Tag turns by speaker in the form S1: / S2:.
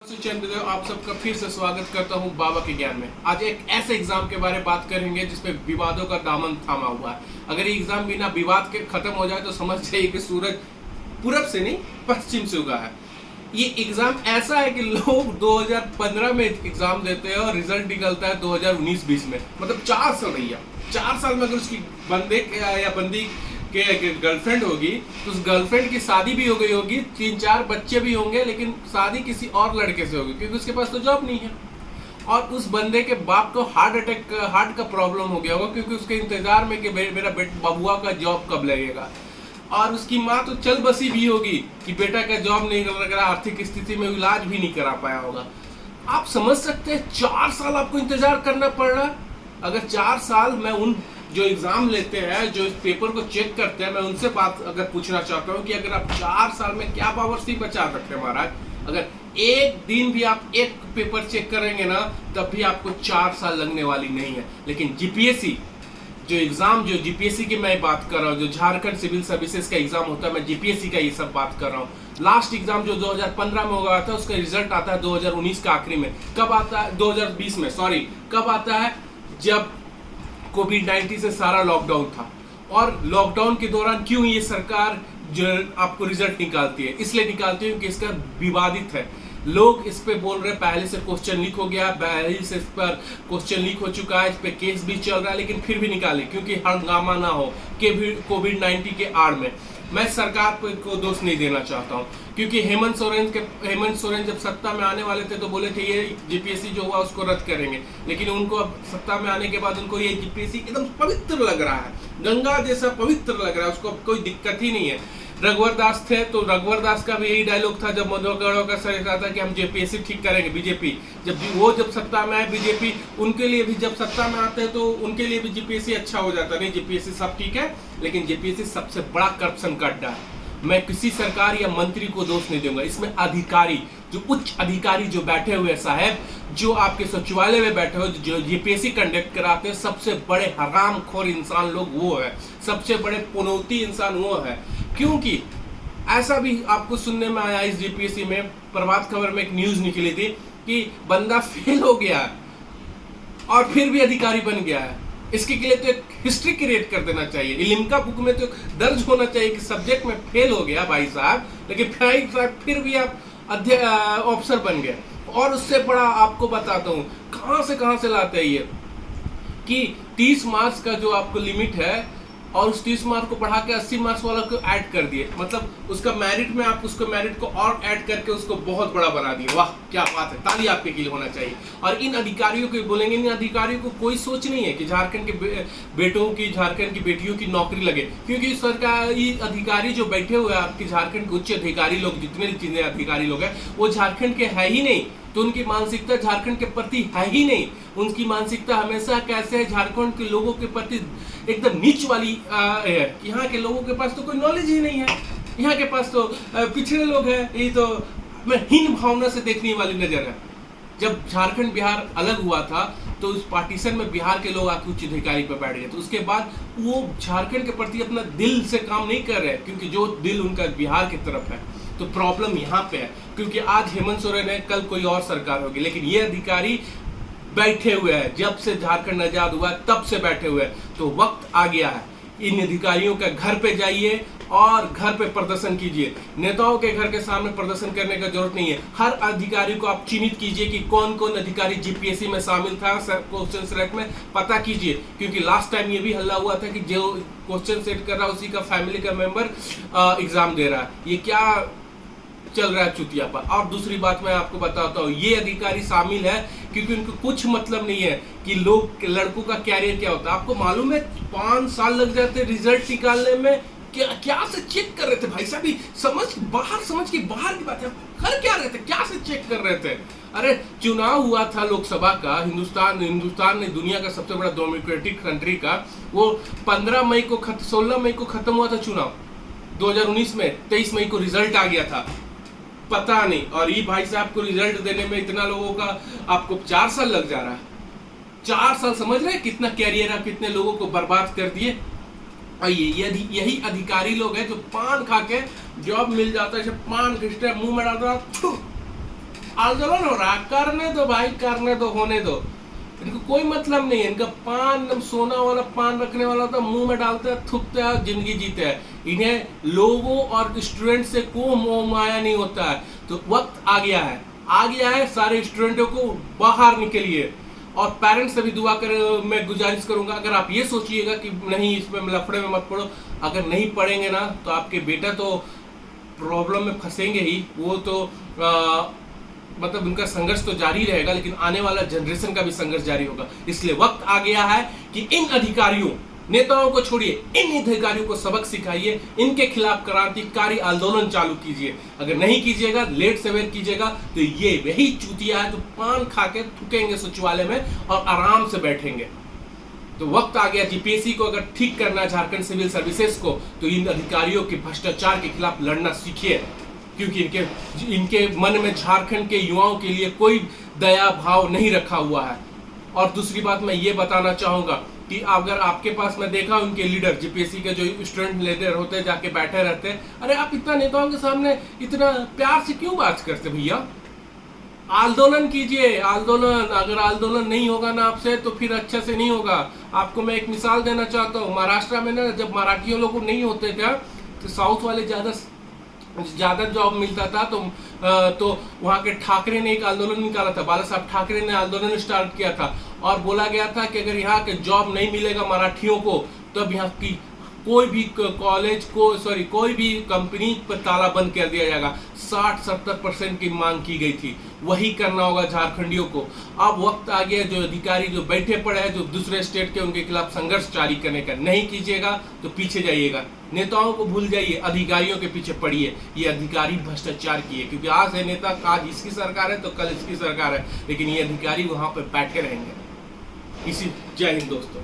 S1: चंद्रदेव आप सबका फिर से स्वागत करता हूं बाबा के ज्ञान में। आज एक ऐसे एग्जाम के बारे में बात करेंगे जिसपे विवादों का दामन थामा हुआ है। अगर ये एग्जाम बिना विवाद के खत्म हो जाए तो समझ जाइए कि सूरज पूरब से नहीं पश्चिम से उगा है। ये एग्जाम ऐसा है कि लोग 2015 में एग्जाम देते हैं और रिजल्ट निकलता है 2019-20 में, मतलब 4 साल भैया। 4 साल में अगर उसकी बंदे या बंदी के गर्लफ्रेंड होगी तो उस गर्लफ्रेंड की शादी भी हो गई होगी, 3-4 बच्चे भी होंगे, लेकिन शादी किसी और लड़के से होगी क्योंकि उसके पास तो जॉब नहीं है। और उस बंदे के बाप को हार्ट का प्रॉब्लम हो गया होगा क्योंकि उसके इंतजार में कि मेरा बबुआ का जॉब कब लगेगा। और उसकी माँ तो चल बसी भी होगी कि बेटा का जॉब नहीं लग रहा, आर्थिक स्थिति में इलाज भी नहीं करा पाया होगा। आप समझ सकते हैं 4 साल आपको इंतजार करना पड़ रहा है। अगर 4 साल मैं उन जो एग्जाम लेते हैं, जो इस पेपर को चेक करते हैं, मैं उनसे बात अगर पूछना चाहता हूँ कि अगर आप 4 साल में क्या पावर सी बचा सकते हैं महाराज। अगर एक दिन भी आप एक पेपर चेक करेंगे ना तब भी आपको 4 साल लगने वाली नहीं है। लेकिन जीपीएससी जो एग्जाम, जो जीपीएससी की मैं बात कर रहा हूँ, जो झारखंड सिविल सर्विसेज का एग्जाम होता है, मैं जीपीएससी का ये सब बात कर रहा हूँ। लास्ट एग्जाम जो 2015 में हो गया था उसका रिजल्ट आता है 2019 का आखिरी में। कब आता है? 2020 में, सॉरी। कब आता है? जब कोविड-19 से सारा लॉकडाउन था। और लॉकडाउन के दौरान क्यों ये सरकार जो आपको रिजल्ट निकालती है? इसलिए निकालती है क्योंकि इसका विवादित है। लोग इस पे बोल रहे हैं पहले से क्वेश्चन लीक हो गया, पहले से इस पर क्वेश्चन लीक हो चुका है, इस पे केस भी चल रहा है, लेकिन फिर भी निकाले क्योंकि हंगामा ना हो कोविड-19 के आड़ में। मैं सरकार को दोष नहीं देना चाहता हूँ क्योंकि हेमंत सोरेन जब सत्ता में आने वाले थे तो बोले थे ये जीपीएससी जो हुआ उसको रद्द करेंगे, लेकिन उनको अब सत्ता में आने के बाद उनको ये जीपीएससी एकदम पवित्र लग रहा है, गंगा जैसा पवित्र लग रहा है, उसको कोई दिक्कत ही नहीं है। रघुवर दास थे तो रघुवर दास का भी यही डायलॉग था जब मधुकर का सर कहा था कि हम जीपीएससी ठीक करेंगे। बीजेपी जब सत्ता में आए, बीजेपी उनके लिए भी जब सत्ता में आते हैं तो उनके लिए भी जीपीएससी अच्छा हो जाता। नहीं, जीपीएससी सब ठीक है, लेकिन जीपीएससी सबसे बड़ा करप्शन का अड्डा है। मैं किसी सरकार या मंत्री को दोष नहीं दूंगा, इसमें अधिकारी, जो उच्च अधिकारी जो बैठे हुए साहब, जो आपके सचिवालय में बैठे हुए, जो जीपीएससी कंडक्ट कराते हैं, सबसे बड़े हरामखोर इंसान लोग वो है, सबसे बड़े पुनौती इंसान वो है। क्योंकि ऐसा भी आपको सुनने में आया इस जीपीएससी में, प्रभात खबर में एक न्यूज निकली थी कि बंदा फेल हो गया है और फिर भी अधिकारी बन गया है। इसके लिए तो एक हिस्ट्री क्रिएट कर देना चाहिए, लिम्का बुक में तो दर्ज होना चाहिए कि सब्जेक्ट में फेल हो गया भाई साहब, लेकिन फिर भी आप ऑफिसर बन गए। और उससे बड़ा आपको बताता हूँ कहां से लाते हैं ये कि 30 मार्क्स का जो आपको लिमिट है और उस 30 मार्क्स को बढ़ा के 80 मार्क्स वाला को ऐड कर दिए, मतलब उसका मेरिट में आप उसको मेरिट को और ऐड करके उसको बहुत बड़ा बना दिए। वाह क्या बात है, ताली आपके लिए होना चाहिए। और इन अधिकारियों को बोलेंगे, इन अधिकारियों को कोई सोच नहीं है कि झारखंड के बेटों की, झारखंड की बेटियों की नौकरी लगे, क्योंकि सरकारी अधिकारी जो बैठे हुए हैं आपके झारखंड के उच्च अधिकारी लोग, जितने चीजें अधिकारी लोग हैं वो झारखंड के है ही नहीं, तो उनकी मानसिकता झारखंड के प्रति है ही नहीं। उनकी मानसिकता हमेशा कैसे है, झारखंड के लोगों के प्रति एकदम नीच वाली है। यहाँ के लोगों के पास तो कोई नॉलेज ही नहीं है, यहाँ के पास तो पिछड़े लोग हैं, ये तो मैं हीन भावना से देखने वाली नजर है। जब झारखंड बिहार अलग हुआ था तो उस पार्टीशन में बिहार के लोग आके उच्च अधिकारी पर बैठ गए, तो उसके बाद वो झारखंड के प्रति अपना दिल से काम नहीं कर रहे क्योंकि जो दिल उनका बिहार की तरफ है। तो प्रॉब्लम यहाँ पे है क्योंकि आज हेमंत सोरेन है, कल कोई और सरकार होगी, लेकिन ये अधिकारी बैठे हुए हैं। जब से झारखंड आजाद हुआ तब से बैठे हुए हैं, तो वक्त आ गया है इन अधिकारियों के घर पे जाइए और घर पे प्रदर्शन कीजिए। नेताओं के घर के सामने प्रदर्शन करने का जरूरत नहीं है। हर अधिकारी को आप चिन्हित कीजिए कि कौन कौन अधिकारी जीपीएससी में शामिल था, क्वेश्चन सेट में पता कीजिए, क्योंकि लास्ट टाइम ये भी हल्ला हुआ था कि जो क्वेश्चन सेट कर रहा है उसी का फैमिली का मेंबर एग्जाम दे रहा है। ये क्या चल रहा है चुतिया पर। और दूसरी बात मैं आपको बताता हूँ, ये अधिकारी शामिल है क्योंकि उनको कुछ मतलब नहीं है कि लड़कों का कैरियर क्या होता है। आपको मालूम है 5 साल लग जाते रिजल्ट निकालने में। क्या से चेक कर रहे थे भाई साहब? समझ के बाहर की बात है, कर क्या रहे थे, क्या से चेक कर रहे थे? अरे चुनाव हुआ था लोकसभा का, हिंदुस्तान ने दुनिया का सबसे बड़ा डेमोक्रेटिक कंट्री का, वो 16 मई को खत्म हुआ था चुनाव 2019 में, 23 मई को रिजल्ट आ गया था, पता नहीं। और ये भाई साहब को रिजल्ट देने में इतना लोगों का आपको 4 साल लग जा रहा है। 4 साल समझ रहे हैं कितना कैरियर है, कितने लोगों को बर्बाद कर दिए। और यही अधिकारी लोग हैं जो पान खा के जॉब मिल जाता है, पान खिंचते मुंह में डालता, आंदोलन हो रहा है, करने दो भाई, करने दो, होने दो। इनको कोई मतलब नहीं है। इनका पान एकदम सोना वाला पान रखने वाला होता, मुंह में डालते हैं, थूकते हैं, जिंदगी जीते हैं। इन्हें लोगों और स्टूडेंट से कोई मोह माया नहीं होता है। तो वक्त आ गया है, आ गया है, सारे स्टूडेंटों को बाहर निकलिए। और पेरेंट्स से भी दुआ कर, मैं गुजारिश करूंगा, अगर आप ये सोचिएगा कि नहीं इसमें लफड़े में मत पड़ो, अगर नहीं पढ़ेंगे ना तो आपके बेटा तो प्रॉब्लम में फंसेंगे ही। वो तो मतलब उनका संघर्ष तो जारी रहेगा, लेकिन आने वाला जनरेशन का भी संघर्ष जारी होगा। इसलिए वक्त आ गया है कि इन अधिकारियों, नेताओं को छोड़िए, इन अधिकारियों को सबक सिखाइए, इनके खिलाफ क्रांतिकारी आंदोलन चालू कीजिए। अगर नहीं कीजिएगा, लेट सवेर कीजिएगा, तो ये वही चूतिया है जो पान खा के थूकेंगे सचिवालय में और आराम से बैठेंगे। तो वक्त आ गया, जीपीएससी को अगर ठीक करना है, झारखंड सिविल सर्विसेज को, तो इन अधिकारियों के भ्रष्टाचार के खिलाफ लड़ना सीखिए, क्योंकि इनके मन में झारखंड के युवाओं के लिए कोई दया भाव नहीं रखा हुआ है। और दूसरी बात मैं ये बताना चाहूंगा कि अगर आपके पास, मैं देखा उनके लीडर, जीपीएससी के जो स्टूडेंट लीडर होते हैं, जाके बैठे रहते हैं। अरे आप इतना नेताओं के सामने इतना प्यार से क्यों बात करते भैया? आंदोलन कीजिए, आंदोलन। अगर आंदोलन नहीं होगा ना आपसे, तो फिर अच्छे से नहीं होगा। आपको मैं एक मिसाल देना चाहता हूँ। महाराष्ट्र में ना, जब मराठियों लोग नहीं होते थे, तो साउथ वाले ज्यादा जॉब मिलता था, तो वहाँ के ठाकरे ने एक आंदोलन निकाला था। बाला साहब ठाकरे ने आंदोलन स्टार्ट किया था और बोला गया था कि अगर यहाँ के जॉब नहीं मिलेगा मराठियों को, तब यहाँ की कोई भी कॉलेज को, सॉरी, कोई भी कंपनी पर ताला बंद कर दिया जाएगा। 60-70% की मांग की गई थी। वही करना होगा झारखंडियों को। अब वक्त आ गया, जो अधिकारी जो बैठे पड़े हैं, जो दूसरे स्टेट के, उनके खिलाफ संघर्ष जारी करने का। नहीं कीजिएगा तो पीछे जाइएगा। नेताओं को भूल जाइए, अधिकारियों के पीछे पड़िए। ये अधिकारी भ्रष्टाचार किए, क्योंकि आज है नेता, आज इसकी सरकार है तो कल इसकी सरकार है, लेकिन ये अधिकारी वहां पर बैठे रहेंगे। इसी, जय हिंद दोस्तों।